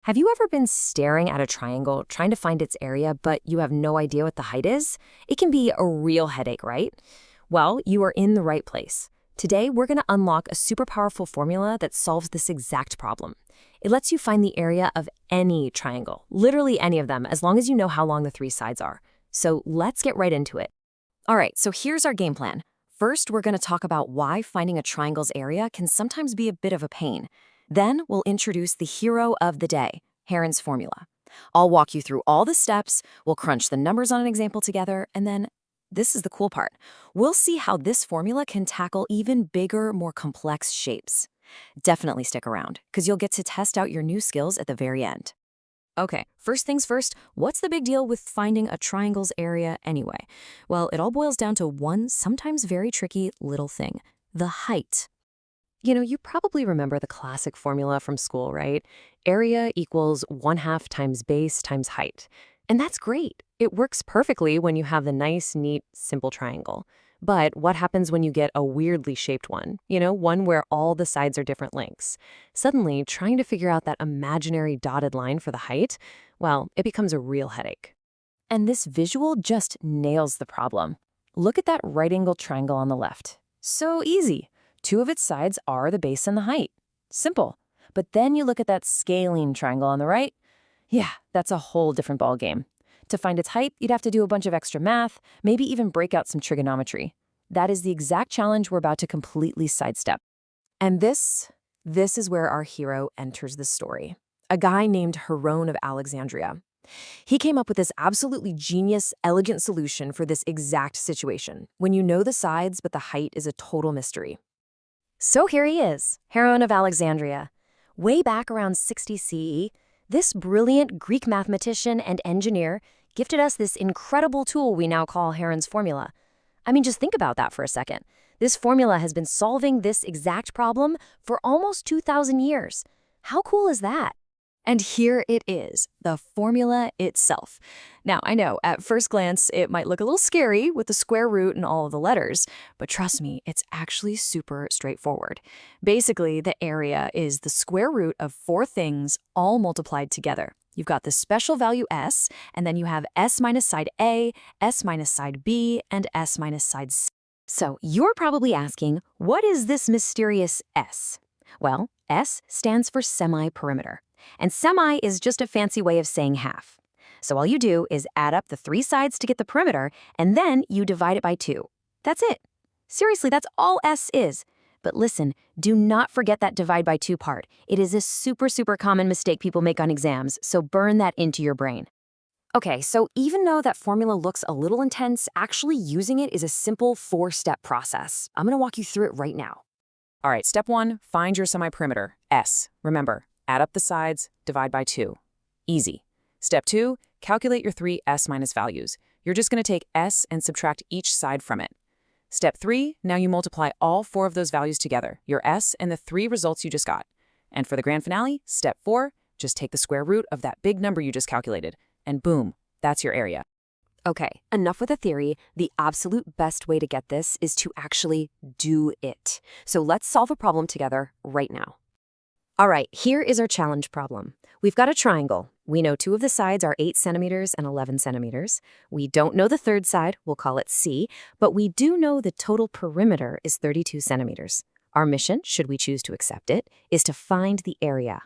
Have you ever been staring at a triangle, trying to find its area, but you have no idea what the height is? It can be a real headache, right? Well, you are in the right place. Today, we're going to unlock a super powerful formula that solves this exact problem. It lets you find the area of any triangle, literally any of them, as long as you know how long the three sides are. So let's get right into it. All right, so here's our game plan. First, we're going to talk about why finding a triangle's area can sometimes be a bit of a pain. Then we'll introduce the hero of the day, Heron's formula. I'll walk you through all the steps, we'll crunch the numbers on an example together, and then, this is the cool part, we'll see how this formula can tackle even bigger, more complex shapes. Definitely stick around, because you'll get to test out your new skills at the very end. Okay, first things first, what's the big deal with finding a triangle's area anyway? Well, it all boils down to one, sometimes very tricky little thing, the height. You probably remember the classic formula from school, right? Area equals 1/2 times base times height. And that's great. It works perfectly when you have the nice, neat, simple triangle. But what happens when you get a weirdly shaped one? One where all the sides are different lengths. Suddenly, trying to figure out that imaginary dotted line for the height, well, it becomes a real headache. And this visual just nails the problem. Look at that right-angled triangle on the left. So easy. Two of its sides are the base and the height. Simple. But then you look at that scalene triangle on the right. Yeah, that's a whole different ballgame. To find its height, you'd have to do a bunch of extra math, maybe even break out some trigonometry. That is the exact challenge we're about to completely sidestep. And this is where our hero enters the story. A guy named Heron of Alexandria. He came up with this absolutely genius, elegant solution for this exact situation, when you know the sides but the height is a total mystery. So here he is, Heron of Alexandria. Way back around 60 CE, this brilliant Greek mathematician and engineer gifted us this incredible tool we now call Heron's formula. I mean, just think about that for a second. This formula has been solving this exact problem for almost 2,000 years. How cool is that? And here it is, the formula itself. Now, I know, at first glance, it might look a little scary with the square root and all of the letters, but trust me, it's actually super straightforward. Basically, the area is the square root of four things all multiplied together. You've got the special value s, and then you have s minus side A, s minus side B, and s minus side C. So you're probably asking, what is this mysterious s? Well, s stands for semi-perimeter. And semi is just a fancy way of saying half. So all you do is add up the three sides to get the perimeter, and then you divide it by 2. That's it. Seriously, that's all S is. But listen, do not forget that divide by 2 part. It is a super, super common mistake people make on exams, so burn that into your brain. Okay, so even though that formula looks a little intense, actually using it is a simple 4-step process. I'm going to walk you through it right now. All right, step 1, find your semi-perimeter, S. Remember, add up the sides, divide by 2. Easy. Step 2, calculate your 3 S minus values. You're just going to take S and subtract each side from it. Step 3, now you multiply all 4 of those values together, your S and the 3 results you just got. And for the grand finale, step 4, just take the square root of that big number you just calculated, and boom, that's your area. Okay, enough with the theory. The absolute best way to get this is to actually do it. So let's solve a problem together right now. All right, here is our challenge problem. We've got a triangle. We know 2 of the sides are 8 centimeters and 11 centimeters. We don't know the third side, we'll call it C, but we do know the total perimeter is 32 centimeters. Our mission, should we choose to accept it, is to find the area.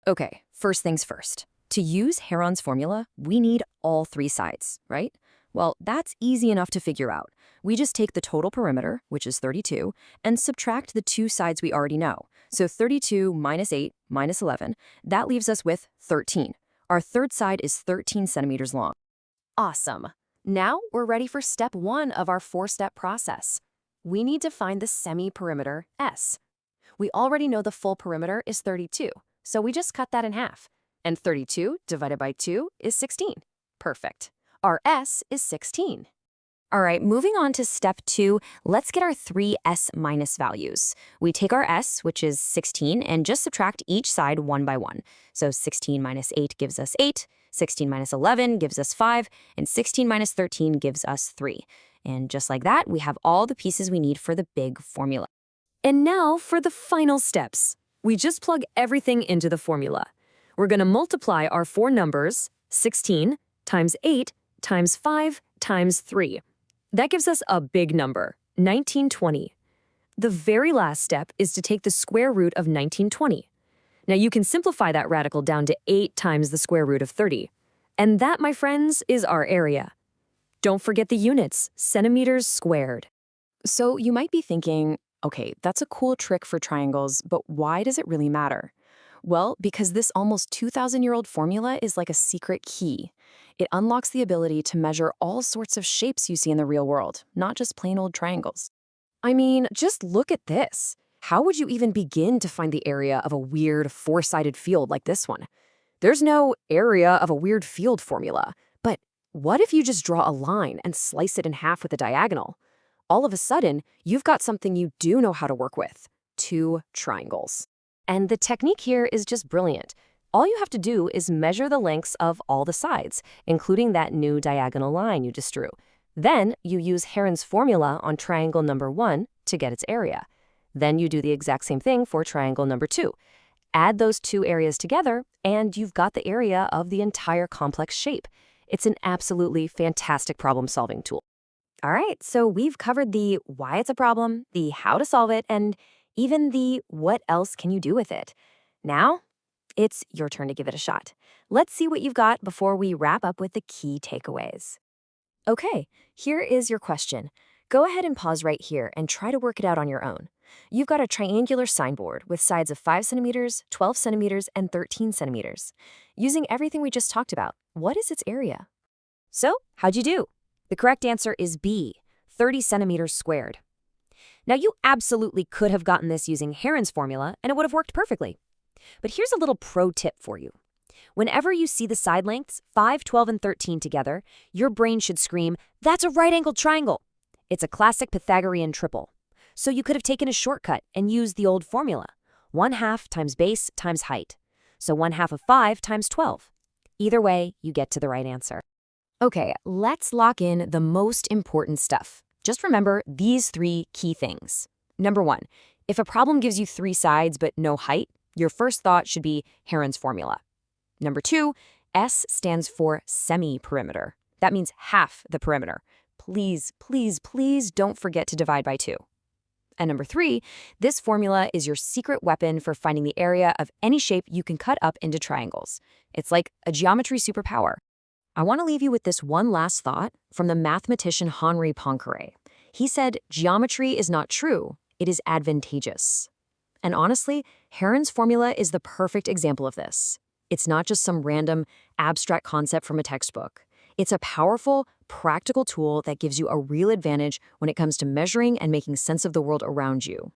Okay, first things first. To use Heron's formula, we need all 3 sides, right? Well, that's easy enough to figure out. We just take the total perimeter, which is 32, and subtract the 2 sides we already know. So 32 minus 8 minus 11, that leaves us with 13. Our third side is 13 centimeters long. Awesome. Now we're ready for step 1 of our 4-step process. We need to find the semi-perimeter S. We already know the full perimeter is 32, so we just cut that in half. And 32 divided by 2 is 16. Perfect. Our S is 16. All right, moving on to step 2, let's get our 3 S minus values. We take our S, which is 16, and just subtract each side 1 by 1. So 16 minus 8 gives us 8, 16 minus 11 gives us 5, and 16 minus 13 gives us 3. And just like that, we have all the pieces we need for the big formula. And now for the final steps. We just plug everything into the formula. We're going to multiply our four numbers, 16 times 8 times 5 times 3. That gives us a big number, 1920. The very last step is to take the square root of 1920. Now you can simplify that radical down to 8 times the square root of 30. And that, my friends, is our area. Don't forget the units, centimeters squared. So you might be thinking, okay, that's a cool trick for triangles, but why does it really matter? Well, because this almost 2,000-year-old formula is like a secret key. It unlocks the ability to measure all sorts of shapes you see in the real world, not just plain old triangles. I mean, just look at this. How would you even begin to find the area of a weird four-sided field like this one? There's no area of a weird field formula. But what if you just draw a line and slice it in half with a diagonal? All of a sudden, you've got something you do know how to work with: 2 triangles. And the technique here is just brilliant. All you have to do is measure the lengths of all the sides, including that new diagonal line you just drew. Then you use Heron's formula on triangle number 1 to get its area. Then you do the exact same thing for triangle number 2. Add those two areas together, and you've got the area of the entire complex shape. It's an absolutely fantastic problem-solving tool. All right, so we've covered the why it's a problem, the how to solve it, and even the what else can you do with it. Now, it's your turn to give it a shot. Let's see what you've got before we wrap up with the key takeaways. Okay, here is your question. Go ahead and pause right here and try to work it out on your own. You've got a triangular signboard with sides of 5 centimeters, 12 centimeters, and 13 centimeters. Using everything we just talked about, what is its area? So, how'd you do? The correct answer is B, 30 centimeters squared. Now, you absolutely could have gotten this using Heron's formula, and it would have worked perfectly. But here's a little pro tip for you. Whenever you see the side lengths, 5, 12, and 13 together, your brain should scream, "That's a right-angled triangle!" It's a classic Pythagorean triple. So you could have taken a shortcut and used the old formula, 1/2 times base times height. So 1/2 of 5 times 12. Either way, you get to the right answer. Okay, let's lock in the most important stuff. Just remember these 3 key things. Number 1, if a problem gives you 3 sides but no height, your first thought should be Heron's formula. Number 2, S stands for semi-perimeter. That means half the perimeter. Please, please, please don't forget to divide by 2. And number 3, this formula is your secret weapon for finding the area of any shape you can cut up into triangles. It's like a geometry superpower. I want to leave you with this one last thought from the mathematician Henri Poincaré. He said, "Geometry is not true, it is advantageous." And honestly, Heron's formula is the perfect example of this. It's not just some random, abstract concept from a textbook. It's a powerful, practical tool that gives you a real advantage when it comes to measuring and making sense of the world around you.